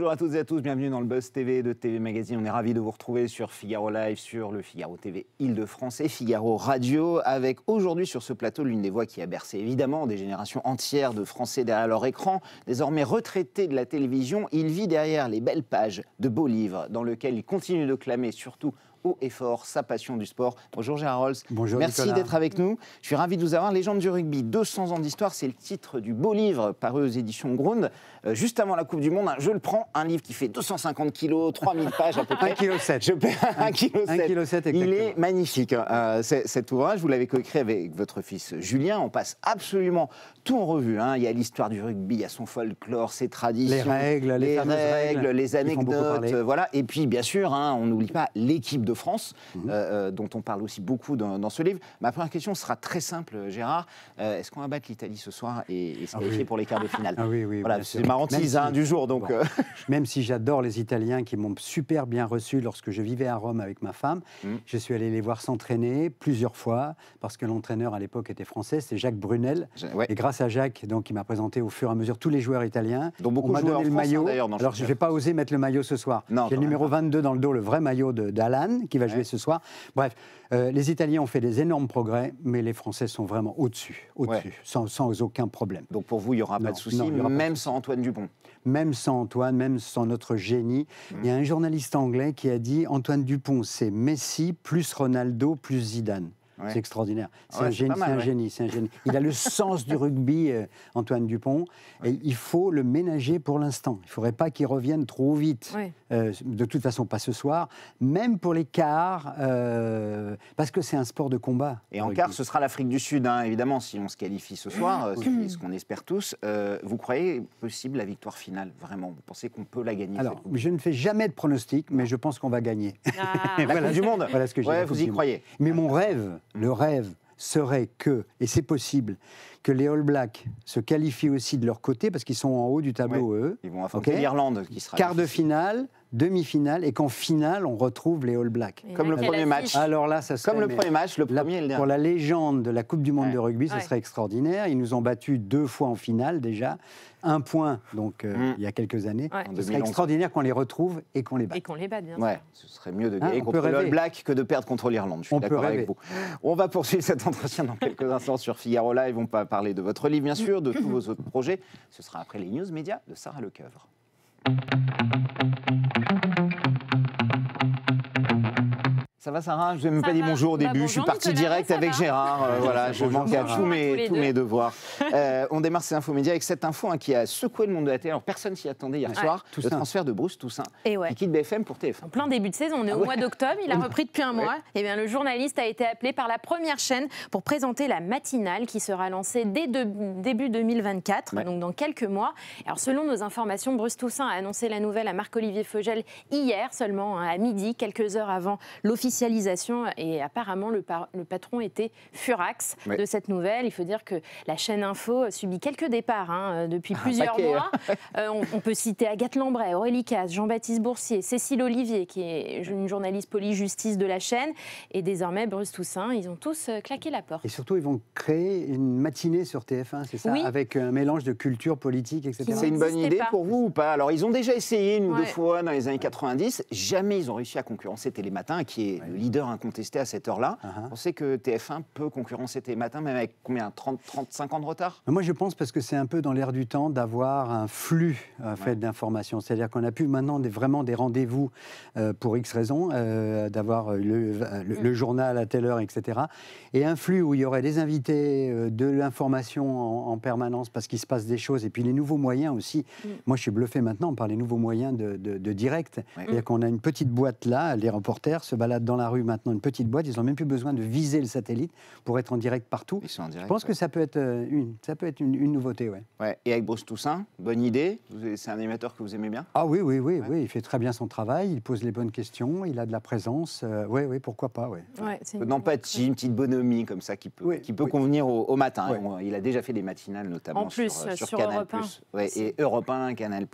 Bonjour à toutes et à tous, bienvenue dans le Buzz TV de TV Magazine. On est ravis de vous retrouver sur Figaro Live, sur le Figaro TV Île-de-France et Figaro Radio, avec aujourd'hui sur ce plateau l'une des voix qui a bercé évidemment des générations entières de Français derrière leur écran. Désormais retraité de la télévision, il vit derrière les belles pages de beaux livres dans lesquels il continue de clamer surtout haut et fort sa passion du sport. Bonjour Gérard Rolls. Bonjour Merci Nicolas. d'être avec nous. Je suis ravi de vous avoir. Légende du rugby, 200 ans d'histoire, c'est le titre du beau livre paru aux éditions Grund. Juste avant la Coupe du Monde, je le prends, un livre qui fait 250 kilos, 3000 pages à peu près. 1,7 kg. Je perds 1,7 kg. Il est magnifique. Cet ouvrage, vous l'avez coécrit avec votre fils Julien. On passe absolument tout en revue. Il y a l'histoire du rugby, il y a son folklore, ses traditions, les règles, les anecdotes. Voilà. Et puis, bien sûr, on n'oublie pas l'équipe de France, dont on parle aussi beaucoup dans ce livre. Ma première question sera très simple, Gérard. Est-ce qu'on va battre l'Italie ce soir et se qualifier pour les quarts de finale? Oui, voilà, c'est ma hantise du jour. Donc, bon. Même si j'adore les Italiens qui m'ont super bien reçu lorsque je vivais à Rome avec ma femme, je suis allé les voir s'entraîner plusieurs fois parce que l'entraîneur à l'époque était français, c'est Jacques Brunel. Ouais. Et grâce à Jacques, donc, il m'a présenté au fur et à mesure tous les joueurs italiens. Donc beaucoup on m'a donné le maillot. Alors je ne vais pas oser mettre le maillot ce soir. J'ai le numéro 22 dans le dos, le vrai maillot d'Alan qui va jouer ce soir. Bref, les Italiens ont fait des énormes progrès, mais les Français sont vraiment au-dessus, sans aucun problème. Donc pour vous, il n'y aura pas de souci, même sans Antoine Dupont. Même sans Antoine, même sans notre génie. Il y a un journaliste anglais qui a dit Antoine Dupont, c'est Messi plus Ronaldo plus Zidane. C'est extraordinaire. C'est un génie, c'est un génie. Il a le sens du rugby, Antoine Dupont, et il faut le ménager pour l'instant. Il ne faudrait pas qu'il revienne trop vite. De toute façon, pas ce soir. Même pour les quarts, parce que c'est un sport de combat. Et en quart, ce sera l'Afrique du Sud, évidemment, si on se qualifie ce soir, ce qu'on espère tous. Vous croyez possible la victoire finale, vraiment? Vous pensez qu'on peut la gagner? Alors, je ne fais jamais de pronostic, mais je pense qu'on va gagner. La Coupe du Monde. Voilà ce que j'ai. Vous y croyez? Mais mon rêve, le rêve serait que, et c'est possible, que les All Blacks se qualifient aussi de leur côté, parce qu'ils sont en haut du tableau, eux. Ils vont affronter l'Irlande, qui sera quart de finale, demi-finale, et qu'en finale, on retrouve les All Blacks. Comme le premier match. Alors là, ça serait... Comme le premier match, le premier et le dernier. Pour la légende de la Coupe du Monde de rugby, ce serait extraordinaire. Ils nous ont battus 2 fois en finale, déjà. 1 point, donc, il y a quelques années. Ce serait extraordinaire qu'on les retrouve et qu'on les batte. Et qu'on les batte, bien sûr. Ce serait mieux de gagner contre les All Blacks que de perdre contre l'Irlande. Je suis d'accord avec vous. On va poursuivre cet entretien dans quelques instants sur Figaro Live. On va parler de votre livre, bien sûr, de tous vos autres projets. Ce sera après les news médias de Sarah Lecoeuvre. Ça va Sarah? Je ne vous ai même pas dit bonjour au début, je suis parti direct avec Gérard, voilà, je manque à tous mes devoirs. On démarre ces infomédias avec cette info qui a secoué le monde de la télé. Alors personne s'y attendait hier soir, le transfert de Bruce Toussaint, qui quitte BFM pour TF1. En plein début de saison, on est au mois d'octobre, il a repris depuis un mois. Et bien, le journaliste a été appelé par la première chaîne pour présenter la matinale qui sera lancée dès début 2024, donc dans quelques mois. Alors selon nos informations, Bruce Toussaint a annoncé la nouvelle à Marc-Olivier Fogel hier seulement, à midi, quelques heures avant l'officialisation, et apparemment le patron était furax de cette nouvelle. Il faut dire que la chaîne Info subit quelques départs depuis plusieurs mois. On peut citer Agathe Lambray, Aurélie Casse, Jean-Baptiste Boursier, Cécile Olivier, qui est une journaliste police-justice de la chaîne, et désormais Bruce Toussaint. Ils ont tous claqué la porte. Et surtout, ils vont créer une matinée sur TF1, c'est ça, avec un mélange de culture politique, etc. C'est une bonne idée pour vous ou pas? Alors, ils ont déjà essayé une ou 2 fois dans les années 90. Jamais ils ont réussi à concurrencer Télématin, qui est le leader incontesté à cette heure-là. Vous pensez que TF1 peut concurrencer Télématin, même avec combien, 35 ans de retard? Moi, je pense parce que c'est un peu dans l'air du temps d'avoir un flux fait d'informations. C'est-à-dire qu'on a pu maintenant vraiment des rendez-vous pour X raisons, d'avoir le journal à telle heure, etc. Et un flux où il y aurait des invités, de l'information en permanence parce qu'il se passe des choses. Et puis les nouveaux moyens aussi. Moi, je suis bluffé maintenant par les nouveaux moyens de direct. C'est-à-dire qu'on a une petite boîte là, les reporters se baladent dans la rue maintenant, une petite boîte, ils n'ont même plus besoin de viser le satellite pour être en direct partout. Ils sont en direct, je pense que ça peut être une nouveauté. Et avec Bruce Toussaint, bonne idée? C'est un animateur que vous aimez bien? Ah oui, il fait très bien son travail, il pose les bonnes questions, il a de la présence. Oui, pourquoi pas. D'empathie, une petite bonhomie comme ça qui peut convenir au matin. Il a déjà fait des matinales, notamment sur Canal+. Et Europe 1, Canal+.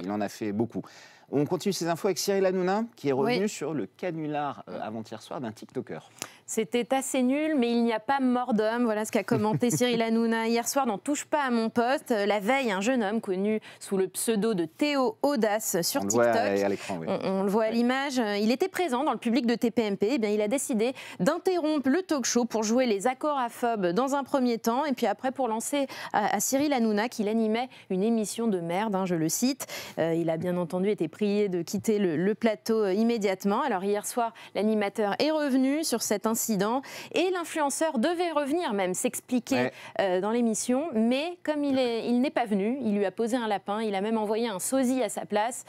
Il en a fait beaucoup. On continue ces infos avec Cyril Hanouna, qui est revenu sur le canular avant-hier soir d'un TikToker. C'était assez nul, mais il n'y a pas mort d'homme. Voilà ce qu'a commenté Cyril Hanouna hier soir dans Touche pas à mon poste. La veille, un jeune homme connu sous le pseudo de Théo Audace sur TikTok. On le voit à l'écran, oui. On le voit à l'image. Il était présent dans le public de TPMP. Eh bien, il a décidé d'interrompre le talk show pour jouer les agoraphobes dans un premier temps, et puis après pour lancer à Cyril Hanouna qu'il animait une émission de merde, je le cite. Il a bien entendu été prié de quitter le plateau immédiatement. Alors hier soir, l'animateur est revenu sur cet incident et l'influenceur devait revenir même s'expliquer dans l'émission, mais comme il n'est pas venu, il lui a posé un lapin, il a même envoyé un sosie à sa place.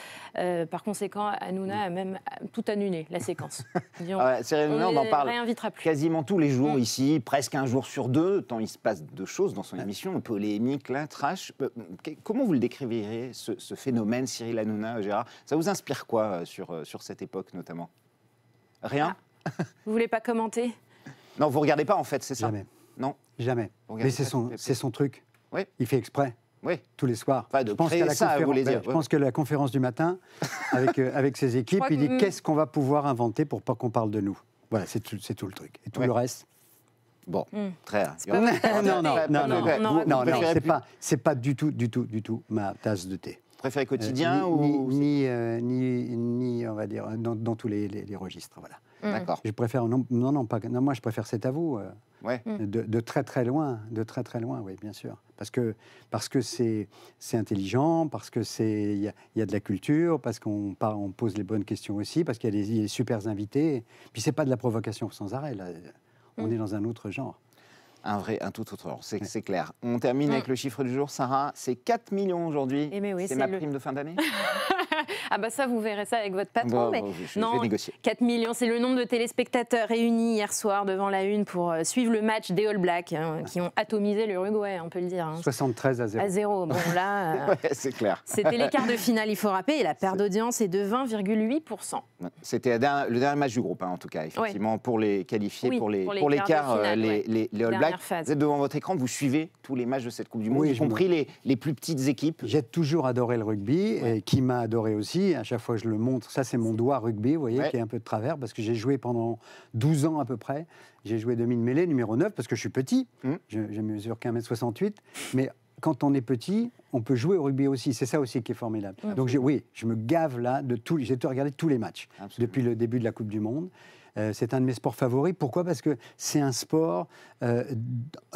Par conséquent, Hanouna a même tout annulé, la séquence. Cyril Hanouna, on en parle plus. Quasiment tous les jours ici, presque un jour sur deux, tant il se passe de choses dans son émission, polémique, là, trash. Comment vous le décririez, ce phénomène, Cyril Hanouna, Gérard? Ça vous inspire quoi sur cette époque notamment? Rien? Vous voulez pas commenter? Non, vous regardez pas en fait, c'est ça? Jamais. Non. Jamais. Mais c'est son truc. Oui. Il fait exprès. Oui. Tous les soirs. Enfin, je pense je pense que la conférence du matin, avec ses équipes, il dit qu'est-ce qu'on va pouvoir inventer pour pas qu'on parle de nous. Voilà, c'est tout le truc. Et tout le reste. Bon, très bien. Non, c'est pas du tout ma tasse de thé. Préféré quotidien ni on va dire dans tous les registres, voilà. D'accord. Je préfère moi je préfère C'est à vous. De très très loin, oui, bien sûr. Parce que c'est intelligent, parce que il y a de la culture, parce qu'on pose les bonnes questions aussi, parce qu'il y a des super invités. Puis c'est pas de la provocation sans arrêt là. On est dans un autre genre. Un tout autre genre, c'est clair. On termine avec le chiffre du jour, Sarah. C'est 4 millions aujourd'hui. C'est ma prime de fin d'année. Ah bah ça, vous verrez ça avec votre patron. Je vais négocier. 4 millions, c'est le nombre de téléspectateurs réunis hier soir devant la une pour suivre le match des All Blacks, qui ont atomisé l'Uruguay, on peut le dire. 73-0. À 0. Bon là, c'est clair. C'était les quarts de finale, il faut rappeler, et la perte d'audience est de 20,8%. C'était le dernier match du groupe, en tout cas, effectivement, pour les qualifiés, pour les quarts, les All Blacks. Vous êtes devant votre écran, vous suivez tous les matchs de cette Coupe du Monde, y compris les plus petites équipes. J'ai toujours adoré le rugby, et qui m'a adoré aussi. À chaque fois je le montre, ça c'est mon doigt rugby, vous voyez, qui est un peu de travers, parce que j'ai joué pendant 12 ans à peu près. J'ai joué demi-mêlée, numéro 9, parce que je suis petit. Je mesure qu'1m68. Mais quand on est petit, on peut jouer au rugby aussi. C'est ça aussi qui est formidable. Donc je me gave là de tout. J'ai regardé tous les matchs depuis le début de la Coupe du Monde. C'est un de mes sports favoris. Pourquoi ? Parce que c'est un sport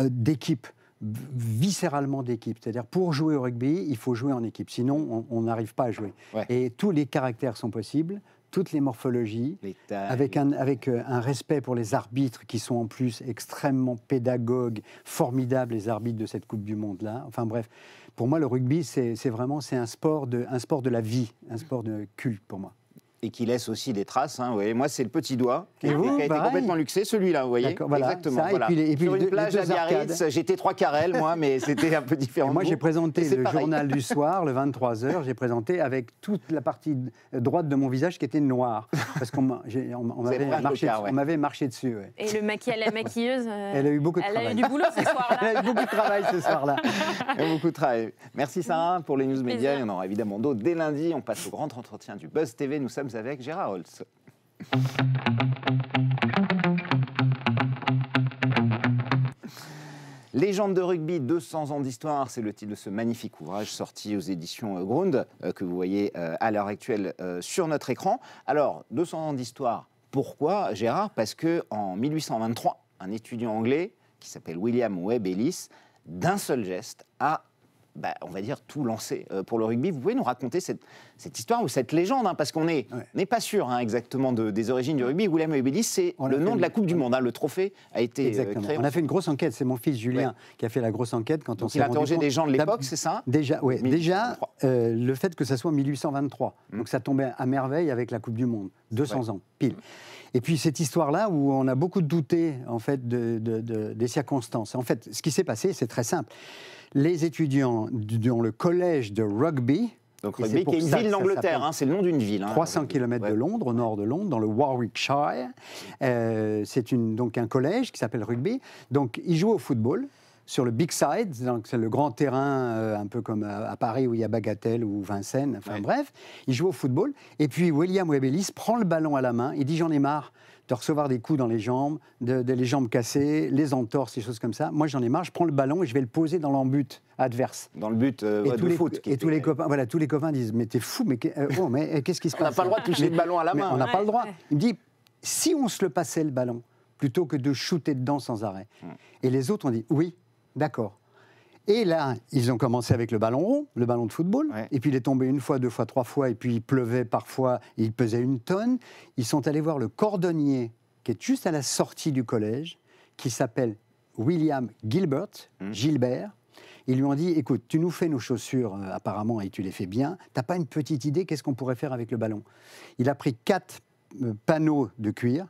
d'équipe, viscéralement d'équipe. C'est-à-dire, pour jouer au rugby, il faut jouer en équipe. Sinon, on n'arrive pas à jouer. Et tous les caractères sont possibles, toutes les morphologies, avec un respect pour les arbitres qui sont en plus extrêmement pédagogues, formidables, les arbitres de cette Coupe du Monde-là. Enfin bref, pour moi, le rugby, c'est un sport de la vie, un sport de culte pour moi. Et qui laisse aussi des traces. Vous voyez, moi, c'est le petit doigt qui a été pareil. Complètement luxé, celui-là, vous voyez. Voilà, exactement. Ça, voilà. Et puis sur une plage à Biarritz, j'étais 3 carrels, moi, mais c'était un peu différent. Et moi, j'ai présenté le journal du soir, le 23h, j'ai présenté avec toute la partie droite de mon visage qui était noire. Parce qu'on m'avait marché dessus. Ouais. Et la maquilleuse, elle a eu beaucoup de travail. Elle a eu du boulot ce soir-là. Elle a eu beaucoup de travail ce soir-là. Beaucoup de travail. Merci Sarah pour les news médias. Il y en aura évidemment d'autres dès lundi. On passe au grand entretien du Buzz TV. Nous sommes avec Gérard Holtz. Légende de rugby, 200 ans d'histoire, c'est le titre de ce magnifique ouvrage sorti aux éditions Grund, que vous voyez à l'heure actuelle sur notre écran. Alors, 200 ans d'histoire, pourquoi Gérard ? Parce qu'en 1823, un étudiant anglais qui s'appelle William Webb Ellis, d'un seul geste, a on va dire, tout lancé pour le rugby. Vous pouvez nous raconter cette histoire ou cette légende, parce qu'on n'est pas sûr exactement des origines du rugby. William Webb Ellis, c'est le nom de la Coupe du Monde. Le trophée a été créé. On a fait une grosse enquête. C'est mon fils Julien qui a fait la grosse enquête. Quand il a interrogé des gens de l'époque, c'est ça ? Déjà, le fait que ça soit 1823. Donc ça tombait à merveille avec la Coupe du Monde. 200 ans, pile. Et puis cette histoire-là, où on a beaucoup douté en fait, des circonstances. En fait, ce qui s'est passé, c'est très simple. Les étudiants dans le collège de rugby, donc rugby qui est une ville d'Angleterre, c'est le nom d'une ville. 300 km de Londres, au nord de Londres, dans le Warwickshire. C'est donc un collège qui s'appelle rugby. Donc ils jouent au football. sur le big side, donc c'est le grand terrain, un peu comme à Paris où il y a Bagatelle ou Vincennes, enfin bref, il joue au football, et puis William Webelis prend le ballon à la main, il dit j'en ai marre de recevoir des coups dans les jambes, de les jambes cassées, les entorses, des choses comme ça. Moi j'en ai marre, je prends le ballon et je vais le poser dans l'embut adverse. Dans le but de foot. Et tous les copains, voilà, tous les copains disent mais t'es fou, mais qu'est-ce qui se passe? On n'a pas le droit de toucher le ballon à la main. On n'a pas le droit. Il me dit si on se le passait le ballon, plutôt que de shooter dedans sans arrêt. Et les autres ont dit oui, d'accord. Et là, ils ont commencé avec le ballon rond, le ballon de football, et puis il est tombé 1 fois, 2 fois, 3 fois, et puis il pleuvait parfois, il pesait 1 tonne. Ils sont allés voir le cordonnier qui est juste à la sortie du collège, qui s'appelle William Gilbert. Ils lui ont dit, écoute, tu nous fais nos chaussures apparemment et tu les fais bien, t'as pas une petite idée, qu'est-ce qu'on pourrait faire avec le ballon? Il a pris 4 panneaux de cuir,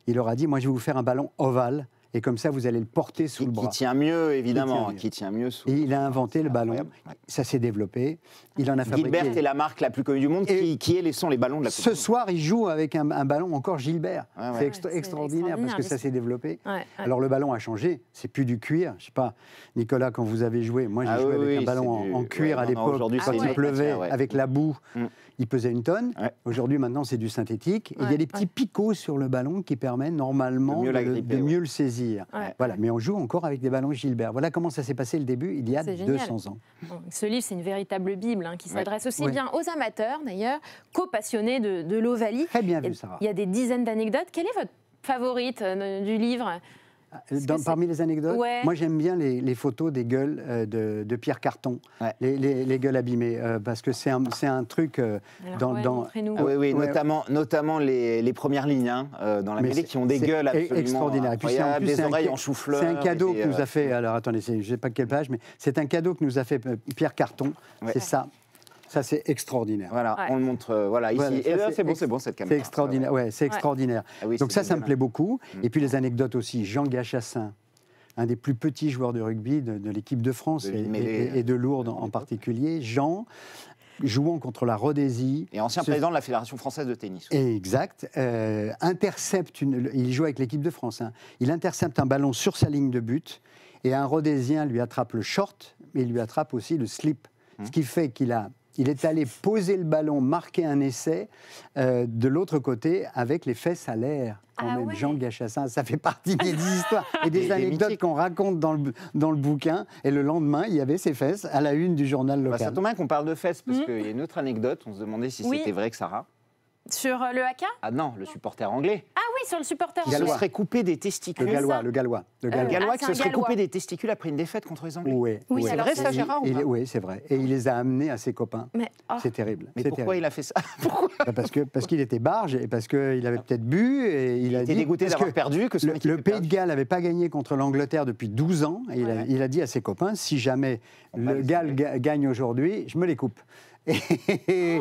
il leur a dit, moi je vais vous faire un ballon ovale, et comme ça, vous allez le porter sous le bras. Qui tient mieux, évidemment. Qui tient mieux sous. Et il a inventé le ballon. Ça s'est développé. Il en a fabriqué. Gilbert est la marque la plus connue du monde. Qui sont les ballons de la Coupe du Monde. Ce soir, il joue avec un ballon encore Gilbert. C'est extraordinaire parce que ça s'est développé. Alors le ballon a changé. C'est plus du cuir. Je sais pas, Nicolas, quand vous avez joué, moi j'ai joué avec un ballon en cuir à l'époque. Quand il pleuvait, avec la boue, il pesait 1 tonne. Aujourd'hui, maintenant, c'est du synthétique. Et il y a des petits picots sur le ballon qui permettent normalement de mieux le saisir. Voilà, mais on joue encore avec des ballons Gilbert. Voilà comment ça s'est passé le début, il y a 200 ans. Bon, ce livre, c'est une véritable Bible qui s'adresse aussi bien aux amateurs, d'ailleurs, qu'aux passionnés de l'Ovalie. Très bien vu, Sarah. Il y a des dizaines d'anecdotes. Quelle est votre favorite du livre? Parmi les anecdotes, moi j'aime bien les photos des gueules de Pierre Carton, les gueules abîmées, parce que c'est un truc notamment les premières lignes dans la BD qui ont des gueules absolument extraordinaires. Incroyables, des oreilles en chou-fleur. C'est un cadeau que nous a fait, alors attendez, je ne sais pas quelle page, mais c'est un cadeau que nous a fait Pierre Carton, c'est ça. Ça, c'est extraordinaire. Voilà, on le montre ici. Et là, c'est bon, cette caméra. C'est extraordinaire, c'est extraordinaire. Ah oui, donc ça me plaît beaucoup. Et puis les anecdotes aussi. Jean Gachassin, un des plus petits joueurs de rugby de l'équipe de France et de Lourdes en particulier. Jean, jouant contre la Rhodésie. Et ancien président de la Fédération française de tennis. Exact. Intercepte, il joue avec l'équipe de France. Il intercepte un ballon sur sa ligne de but et un Rhodésien lui attrape le short, mais il lui attrape aussi le slip. Ce qui fait il est allé poser le ballon, marquer un essai de l'autre côté avec les fesses à l'air. Jean Gachassin, ça fait partie des histoires et des anecdotes qu'on raconte dans le bouquin. Et le lendemain, il y avait ses fesses à la une du journal local. Ça tombe bien qu'on parle de fesses, parce qu'il y a une autre anecdote. On se demandait si c'était vrai que Sarah. Sur le haka? Ah non, le supporter anglais. Ah oui, sur le supporter anglais. Qui se serait coupé des testicules. Le Gallois qui se serait coupé des testicules après une défaite contre les Anglais. Oui, c'est vrai ça, Gérard? Oui, c'est vrai. Et il les a amenés à ses copains. C'est terrible. Mais pourquoi il a fait ça? Parce qu'il était barge et parce qu'il avait peut-être bu. Et il était dégoûté d'avoir perdu. Le Pays de Galles n'avait pas gagné contre l'Angleterre depuis 12 ans. Et il a dit à ses copains, si jamais le Galles gagne aujourd'hui, je me les coupe. Et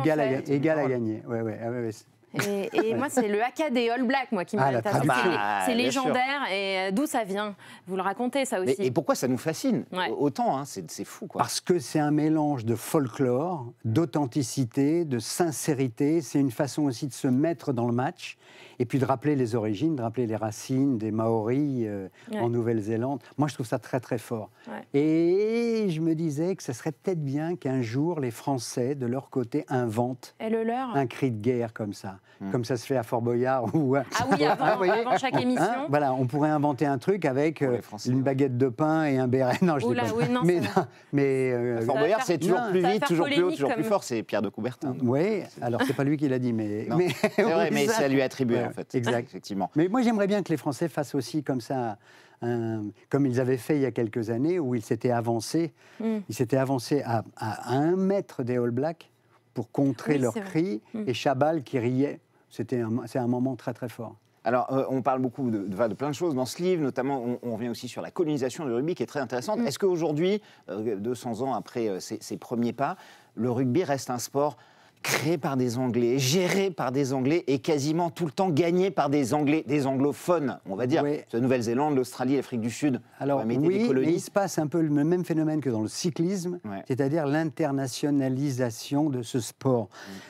Galles a gagné. Et moi, c'est le haka des All Blacks qui m'intéresse. C'est légendaire. Et d'où ça vient? Vous le racontez, ça aussi. Et pourquoi ça nous fascine autant? C'est fou, quoi. Parce que c'est un mélange de folklore, d'authenticité, de sincérité. C'est une façon aussi de se mettre dans le match et puis de rappeler les origines, de rappeler les racines des Maoris en Nouvelle-Zélande. Moi, je trouve ça très, très fort. Et je me disais que ça serait peut-être bien qu'un jour, les Français, de leur côté, inventent un cri de guerre comme ça. Comme ça se fait à Fort Boyard. Avant chaque émission. Voilà, on pourrait inventer un truc avec une baguette de pain et un béret. Non, je dis pas. Mais Fort Boyard, c'est toujours plus vite, toujours plus haut, toujours plus fort. C'est Pierre de Coubertin. Oui, alors c'est pas lui qui l'a dit, mais c'est vrai, mais ça lui est attribué en fait. Exact, effectivement. Mais moi, j'aimerais bien que les Français fassent aussi comme ça. Comme ils avaient fait il y a quelques années, où ils s'étaient avancés à 1 mètre des All Blacks pour contrer leurs cris, et Chabal qui riait. C'est un moment très très fort. Alors, on parle beaucoup de plein de choses dans ce livre, notamment on revient aussi sur la colonisation du rugby qui est très intéressante. Est-ce qu'aujourd'hui, 200 ans après ses premiers pas, le rugby reste un sport créé par des Anglais, géré par des Anglais et quasiment tout le temps gagné par des Anglais, des anglophones, on va dire. Oui. La Nouvelle-Zélande, l'Australie, l'Afrique du Sud. Alors des oui, colonies. mais il se passe un peu le même phénomène que dans le cyclisme, c'est-à-dire l'internationalisation de ce sport.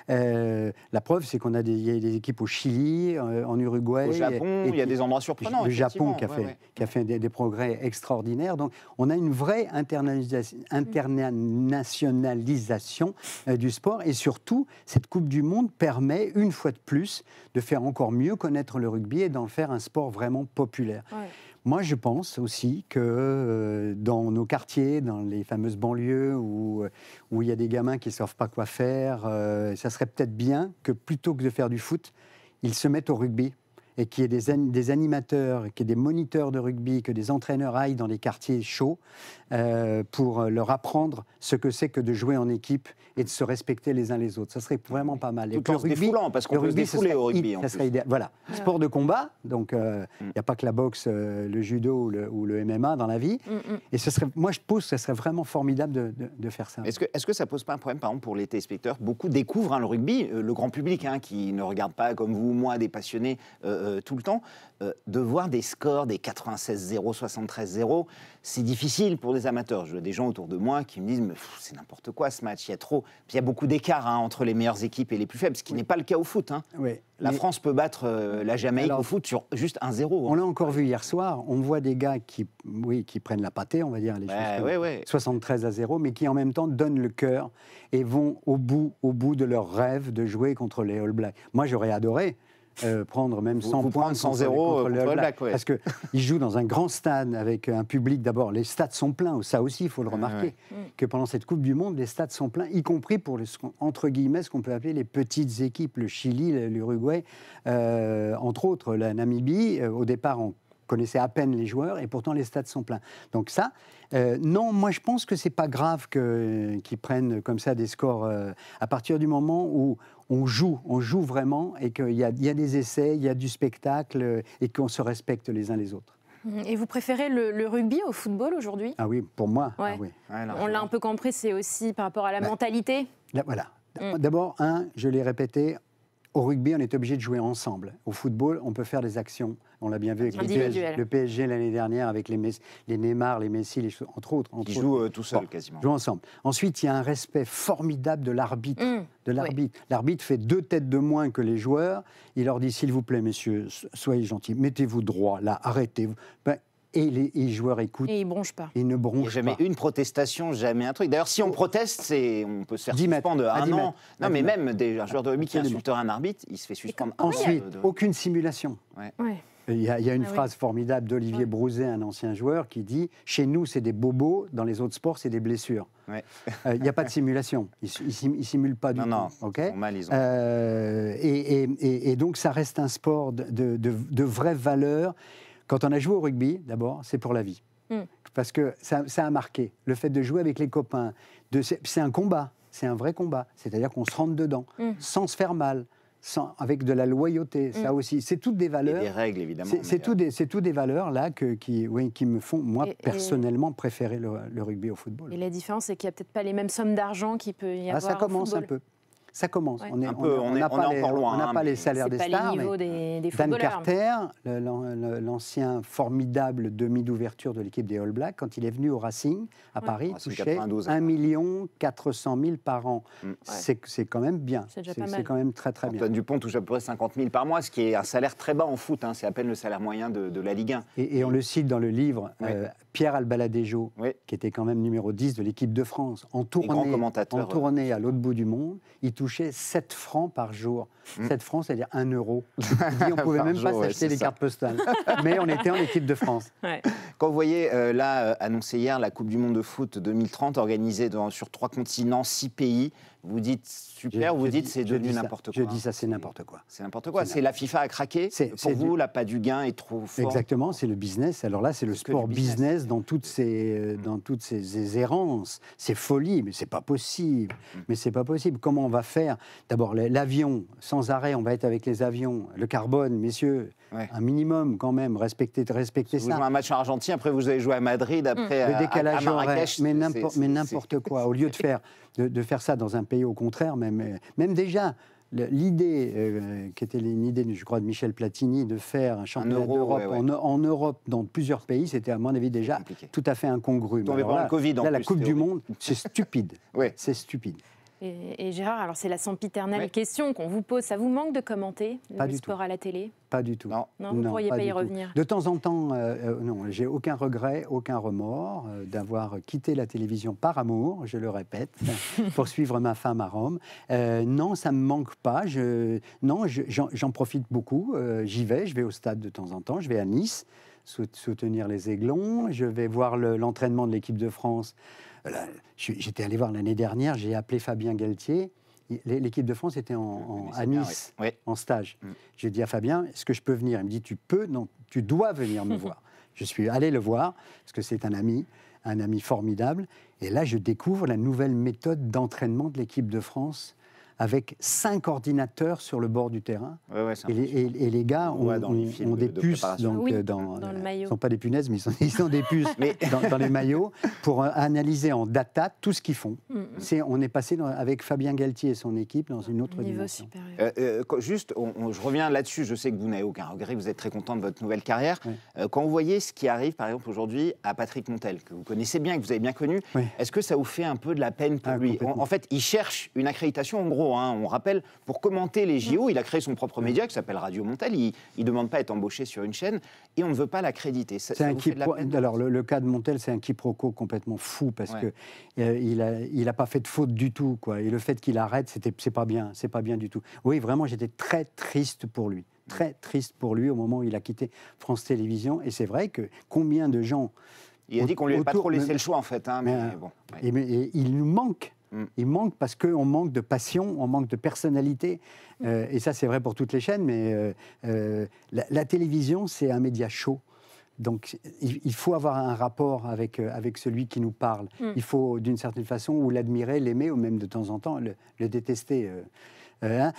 La preuve, c'est qu'on a il y a des équipes au Chili, en Uruguay. Au Japon, il y a des endroits surprenants. Le Japon qui a fait des progrès extraordinaires. Donc on a une vraie internationalisation du sport et surtout, cette Coupe du Monde permet, une fois de plus, de faire encore mieux connaître le rugby et d'en faire un sport vraiment populaire. Ouais. Moi, je pense aussi que dans nos quartiers, dans les fameuses banlieues où il y a des gamins qui ne savent pas quoi faire, ça serait peut-être bien que plutôt que de faire du foot, ils se mettent au rugby. Et qu'il y ait des animateurs, qu'il y ait des moniteurs de rugby, que des entraîneurs aillent dans les quartiers chauds pour leur apprendre ce que c'est que de jouer en équipe et de se respecter les uns les autres. Ça serait vraiment pas mal. Tout en se défoulant, parce qu'on peut se défouler au rugby. Ça serait idéal. Voilà, sport de combat, donc il n'y a pas que la boxe, le judo ou le MMA dans la vie. Et ce serait, moi je pense que ce serait vraiment formidable de faire ça. Est-ce que ça pose pas un problème, par exemple, pour les téléspectateurs? Beaucoup découvrent le rugby, le grand public, qui ne regarde pas comme vous ou moi, des passionnés, tout le temps, de voir des scores, des 96-0, 73-0, c'est difficile pour des amateurs. Je vois des gens autour de moi qui me disent mais c'est n'importe quoi ce match, il y a trop. Puis il y a beaucoup d'écart entre les meilleures équipes et les plus faibles, ce qui n'est pas le cas au foot. Oui, la France peut battre la Jamaïque au foot sur juste 1-0. On l'a encore vu hier soir, on voit des gars qui prennent la pâtée, on va dire, les choses 73-0, mais qui en même temps donnent le cœur et vont au bout de leur rêve de jouer contre les All Blacks. Moi j'aurais adoré prendre même 100 points contre le All Black, parce qu'ils jouent dans un grand stade avec un public. D'abord, les stades sont pleins, ça aussi il faut le remarquer, que pendant cette Coupe du Monde, les stades sont pleins, y compris pour entre guillemets ce qu'on peut appeler les petites équipes, le Chili, l'Uruguay, entre autres la Namibie. Au départ, on connaissait à peine les joueurs et pourtant les stades sont pleins. Donc ça, non, moi je pense que c'est pas grave qu'ils prennent comme ça des scores à partir du moment où on joue vraiment et qu'il y a des essais, il y a du spectacle et qu'on se respecte les uns les autres. Et vous préférez le rugby au football aujourd'hui? Ah oui, pour moi. Ouais. Ah oui. On l'a un peu compris, c'est aussi par rapport à la mentalité. Là, voilà. D'abord, je l'ai répété, au rugby, on est obligé de jouer ensemble. Au football, on peut faire des actions. On l'a bien vu avec le PSG l'année dernière, avec les Neymar, les Messi, entre autres. Qui jouent tout seuls, quasiment. Jouent ensemble. Ensuite, il y a un respect formidable de l'arbitre. L'arbitre fait 2 têtes de moins que les joueurs. Il leur dit, s'il vous plaît, messieurs, soyez gentils, mettez-vous droit, là, arrêtez-vous. Et les joueurs écoutent. Et ils ne bronchent pas. Ils ne bronchent pas. Jamais une protestation, jamais un truc. D'ailleurs, si on proteste, on peut se faire suspendre un an. Non, mais même un joueur de rugby qui insulterait un arbitre, il se fait suspendre. Ensuite, aucune simulation. Il y a une phrase formidable d'Olivier Brouzet, un ancien joueur, qui dit « Chez nous, c'est des bobos, dans les autres sports, c'est des blessures. » Il n'y a pas de simulation. Ils ne simulent pas du tout. Non, okay, ils sont mal, et donc, ça reste un sport de vraie valeur. Quand on a joué au rugby, d'abord, c'est pour la vie. Parce que ça a marqué. Le fait de jouer avec les copains, c'est un combat, c'est un vrai combat. C'est-à-dire qu'on se rentre dedans, sans se faire mal, avec de la loyauté, ça aussi. C'est toutes des valeurs. Et des règles, évidemment. C'est toutes des valeurs, là, qui me font, moi, personnellement, préférer le rugby au football. Et la différence, c'est qu'il n'y a peut-être pas les mêmes sommes d'argent qu'il peut y avoir ça commence au football. un peu. Ça commence. On est encore loin. On n'a pas les salaires des stars. Des Dan Carter, l'ancien formidable demi d'ouverture de l'équipe des All Blacks, quand il est venu au Racing à Paris, touchait 1 400 000 par an. C'est quand même bien. C'est quand même très, très bien. Antoine Dupont touche à peu près 50 000 par mois, ce qui est un salaire très bas en foot. C'est à peine le salaire moyen de la Ligue 1. Et on le cite dans le livre, Pierre Albaladejo, qui était quand même numéro 10 de l'équipe de France, en tournée à l'autre bout du monde, il touchait 7 francs par jour. 7 francs, c'est-à-dire 1 euro. On ne pouvait même pas s'acheter les cartes postales. Mais on était en équipe de France. Quand vous voyez, annoncé hier, la Coupe du Monde de foot 2030, organisée sur 3 continents, 6 pays, vous dites super, vous dites c'est devenu n'importe quoi. Je dis ça, c'est n'importe quoi. C'est n'importe quoi. C'est la FIFA a craqué. Pour vous, l'appât du gain est trop fort. Exactement, c'est le business. Alors là, c'est le sport business française dans toutes ces errances, ces folies. Mais c'est pas possible. Mais c'est pas possible. Comment on va faire? D'abord, l'avion, sans arrêt, on va être avec les avions. Le carbone, messieurs, un minimum quand même. Respectez ça. Vous jouez un match en Argentine, après vous allez jouer à Madrid, après le décalage à Marrakech. horaire, mais n'importe quoi. Au lieu de faire ça dans un pays, au contraire, même déjà. L'idée, qui était une idée, je crois, de Michel Platini, de faire un championnat d'Europe en Europe, dans plusieurs pays, c'était à mon avis déjà tout à fait incongru. Le Covid, la Coupe du Monde, c'est stupide. C'est stupide. Et Gérard, alors c'est la sempiternelle question qu'on vous pose. Ça vous manque de commenter le sport à la télé? Pas du tout. Non, vous ne pourriez pas y revenir. De temps en temps, non, j'ai aucun regret, aucun remords d'avoir quitté la télévision par amour, je le répète, pour suivre ma femme à Rome. Non, ça ne me manque pas. J'en profite beaucoup. J'y vais, je vais au stade de temps en temps, je vais à Nice soutenir les Aiglons, je vais voir l'entraînement de l'équipe de France. J'étais allé voir l'année dernière, j'ai appelé Fabien Galtier. L'équipe de France était à Nice, en stage. J'ai dit à Fabien, est-ce que je peux venir? Il me dit, tu peux? Non, tu dois venir me voir. Je suis allé le voir, parce que c'est un ami formidable. Et là, je découvre la nouvelle méthode d'entraînement de l'équipe de France, avec 5 ordinateurs sur le bord du terrain. Et les gars ont des puces dans le maillot. Ils ne sont pas des punaises, mais ils ont des puces dans les maillots pour analyser en data tout ce qu'ils font. On est passé avec Fabien Galtier et son équipe dans une autre dimension. Juste, je reviens là-dessus, je sais que vous n'avez aucun regret, vous êtes très content de votre nouvelle carrière. Quand vous voyez ce qui arrive, par exemple, aujourd'hui à Patrick Montel, que vous connaissez bien, que vous avez bien connu, est-ce que ça vous fait un peu de la peine pour lui? En fait, il cherche une accréditation, en gros. On rappelle, pour commenter les JO, il a créé son propre média qui s'appelle Radio Montel. Il ne demande pas à être embauché sur une chaîne et on ne veut pas l'accréditer. Alors, le cas de Montel, c'est un quiproquo complètement fou parce qu'il n'a pas fait de faute du tout, quoi. Et le fait qu'il arrête, c'est pas bien du tout. Oui, vraiment, j'étais très triste pour lui. Très triste pour lui au moment où il a quitté France Télévisions. Et c'est vrai que combien de gens... Il a dit qu'on ne lui avait pas trop laissé le choix, en fait. Et il nous manque. Il manque parce qu'on manque de passion, on manque de personnalité. Et ça, c'est vrai pour toutes les chaînes, mais la télévision, c'est un média chaud. Donc, il faut avoir un rapport avec celui qui nous parle. Il faut, d'une certaine façon, ou l'admirer, l'aimer, ou même de temps en temps, le détester. Non,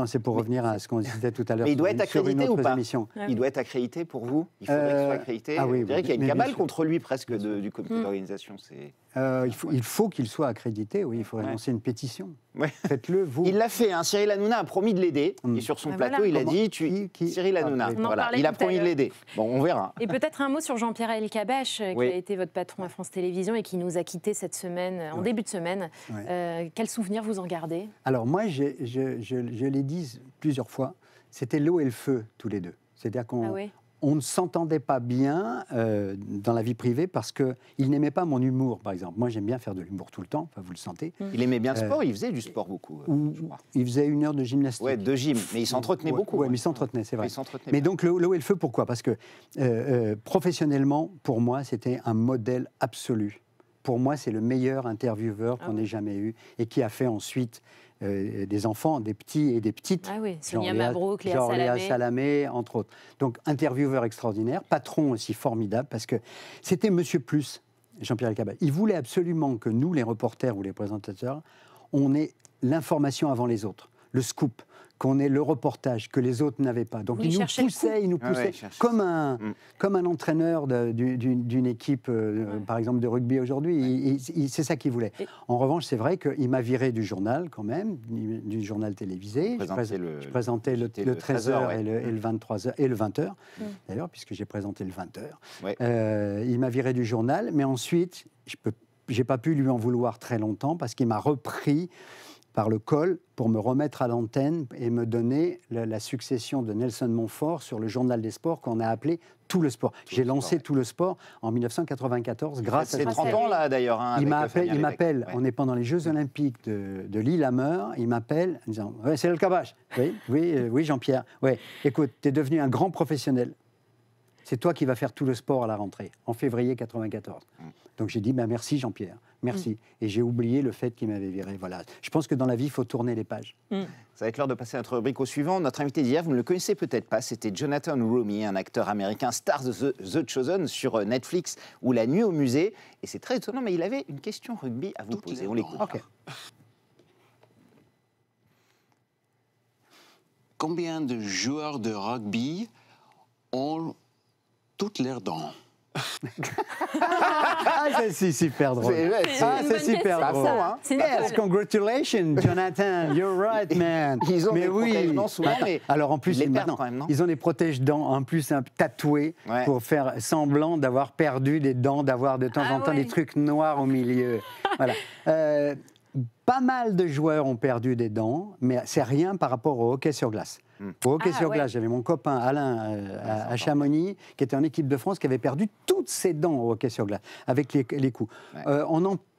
c'est pour revenir à ce qu'on disait tout à l'heure. Mais il doit être accrédité ou pas? Émission. Il doit être accrédité pour vous? Il faudrait qu'il soit accrédité. Je dirais qu'il y a une cabale contre lui presque du comité d'organisation. Il faut qu'il soit accrédité, oui. Il faudrait lancer une pétition. Faites-le, vous. Il l'a fait. Cyril Hanouna a promis de l'aider. Et sur son plateau, il a dit Cyril Hanouna. Il a promis de l'aider. Bon, on verra. Et peut-être un mot sur Jean-Pierre Elkabbach, qui a été votre patron à France Télévisions et qui nous a quittés cette semaine, en début de semaine. Quel souvenir vous en gardez? Alors moi, je l'ai dit plusieurs fois, c'était l'eau et le feu, tous les deux. C'est-à-dire qu'on ne s'entendait pas bien dans la vie privée parce qu'il n'aimait pas mon humour, par exemple. Moi, j'aime bien faire de l'humour tout le temps, vous le sentez. Il aimait bien le sport, il faisait du sport beaucoup. Il faisait 1 heure de gymnastique. Oui, de gym, mais il s'entretenait beaucoup. Oui, mais il s'entretenait, c'est vrai. Mais donc, l'eau et le feu, pourquoi? Parce que professionnellement, pour moi, c'était un modèle absolu. Pour moi, c'est le meilleur intervieweur qu'on ait jamais eu et qui a fait ensuite des enfants, des petits et des petites. Sonia Mabrouk, Léa Salamé, entre autres. Donc, intervieweur extraordinaire, patron aussi formidable, parce que c'était Monsieur Plus, Jean-Pierre Elkabbach. Il voulait absolument que nous, les reporters ou les présentateurs, on ait l'information avant les autres, le scoop, qu'on ait le reportage que les autres n'avaient pas. Donc il nous poussait comme un entraîneur d'une équipe, par exemple de rugby aujourd'hui. C'est ça qu'il voulait. En revanche, c'est vrai qu'il m'a viré du journal quand même, du journal télévisé. Je présentais le 13h et le 23h et le 20h, d'ailleurs, puisque j'ai présenté le 20h. Il m'a viré du journal, mais ensuite, je n'ai pas pu lui en vouloir très longtemps parce qu'il m'a repris par le col pour me remettre à l'antenne et me donner la succession de Nelson Montfort sur le journal des sports qu'on a appelé Tout le sport. J'ai lancé Tout le sport en 1994 grâce à... C'est 30 ans là d'ailleurs. Il m'appelle, on est pendant les Jeux Olympiques de Lillehammer, il m'appelle en disant « c'est Elkabbach ». Oui, Jean-Pierre. Ouais. Écoute, tu es devenu un grand professionnel. c'est toi qui vas faire tout le sport à la rentrée, en février 94. Donc j'ai dit, merci Jean-Pierre, merci. Et j'ai oublié le fait qu'il m'avait viré. Voilà. Je pense que dans la vie, il faut tourner les pages. Ça va être l'heure de passer à notre rubrique au suivant. Notre invité d'hier, vous ne le connaissez peut-être pas, c'était Jonathan Roumie, un acteur américain star de The Chosen sur Netflix ou La Nuit au musée. Et c'est très étonnant, mais il avait une question rugby à vous poser. On l'écoute. Okay. Combien de joueurs de rugby ont toutes leurs dents? C'est super drôle. C'est super drôle. Yes, congratulations, Jonathan. You're right, man. Ils ont des protège-dents souvent, mais alors en plus, ils les maintenant, perdent quand même, non? ils ont des protège-dents en plus tatoués pour faire semblant d'avoir perdu des dents, d'avoir de temps en temps des trucs noirs au milieu. Voilà. Pas mal de joueurs ont perdu des dents, mais c'est rien par rapport au hockey sur glace. Au hockey sur glace, j'avais mon copain Alain à Chamonix, qui était en équipe de France, qui avait perdu toutes ses dents au hockey sur glace, avec les coups.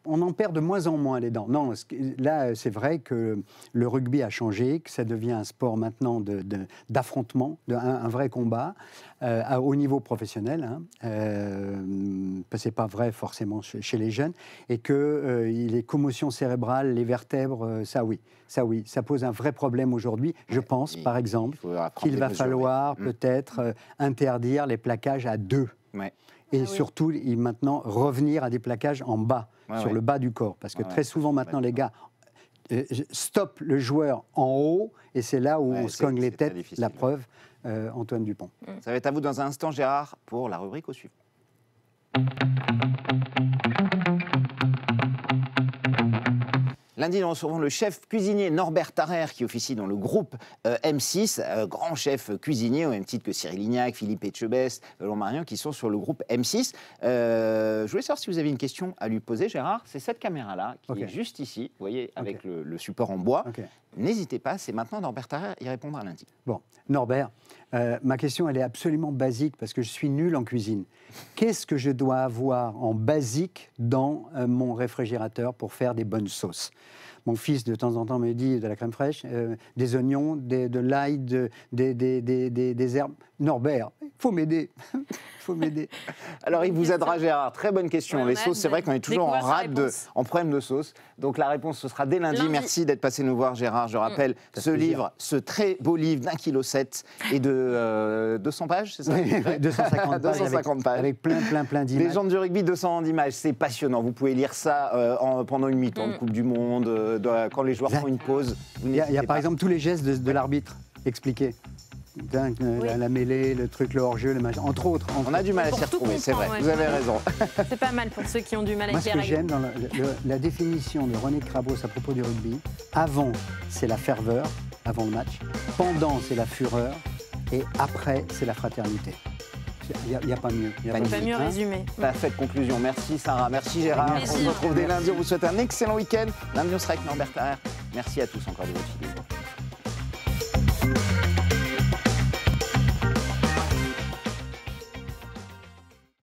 On en perd de moins en moins les dents. Non, là, c'est vrai que le rugby a changé, que ça devient un sport maintenant d'affrontement, un vrai combat, à haut niveau professionnel. C'est pas vrai forcément chez les jeunes, et que les commotions cérébrales, les vertèbres, ça pose un vrai problème aujourd'hui. Je pense, par exemple, qu'il va falloir peut-être interdire les plaquages à deux. Et surtout, maintenant, revenir à des plaquages en bas, sur le bas du corps. Parce que très souvent, maintenant, les gars stoppent le joueur en haut, et c'est là où on se cogne les têtes. La preuve, Antoine Dupont. Ça va être à vous dans un instant, Gérard, pour la rubrique au suivant. Lundi, nous recevons le chef cuisinier Norbert Tarrer qui officie dans le groupe M6, grand chef cuisinier au même titre que Cyril Lignac, Philippe Etchebest, Laurent Marion qui sont sur le groupe M6. Je voulais savoir si vous avez une question à lui poser, Gérard. C'est cette caméra-là qui est juste ici, vous voyez, avec le support en bois. N'hésitez pas, c'est maintenant Norbert Tarrer, il répondra lundi. Bon, Norbert, ma question, elle est absolument basique parce que je suis nul en cuisine. Qu'est-ce que je dois avoir en basique dans mon réfrigérateur pour faire des bonnes sauces ? Mon fils, de temps en temps, me dit de la crème fraîche, des oignons, de l'ail, des herbes. Norbert, il faut m'aider. Alors, il vous aidera, Gérard. Très bonne question. Les sauces, c'est vrai qu'on est toujours en problème de sauce. Donc, la réponse, ce sera dès lundi. Merci d'être passé nous voir, Gérard. Je rappelle ce livre, ce très beau livre d'1,7 kg et de 200 pages, c'est ça? 250 pages. Avec plein d'images. Légendes du rugby, 200 images. C'est passionnant. Vous pouvez lire ça pendant une mi-temps de Coupe du Monde, quand les joueurs font une pause. Il y a par exemple tous les gestes de l'arbitre expliqués. La mêlée, le truc, le hors-jeu, le machin, entre autres. On a du mal à s'y retrouver, c'est vrai, vous avez raison. C'est pas mal pour ceux qui ont du mal avec les règles. Moi, ce que j'aime dans la définition de René Crabos à propos du rugby, avant, c'est la ferveur, avant le match, pendant, c'est la fureur, et après, c'est la fraternité. Il n'y a pas mieux. Il n'y a pas mieux résumé. Parfaite conclusion. Merci Sarah, merci Gérard. On se retrouve dès lundi, on vous souhaite un excellent week-end. Lundi, on sera avec Norbert Tarrer. Merci à tous encore de votre fidélité.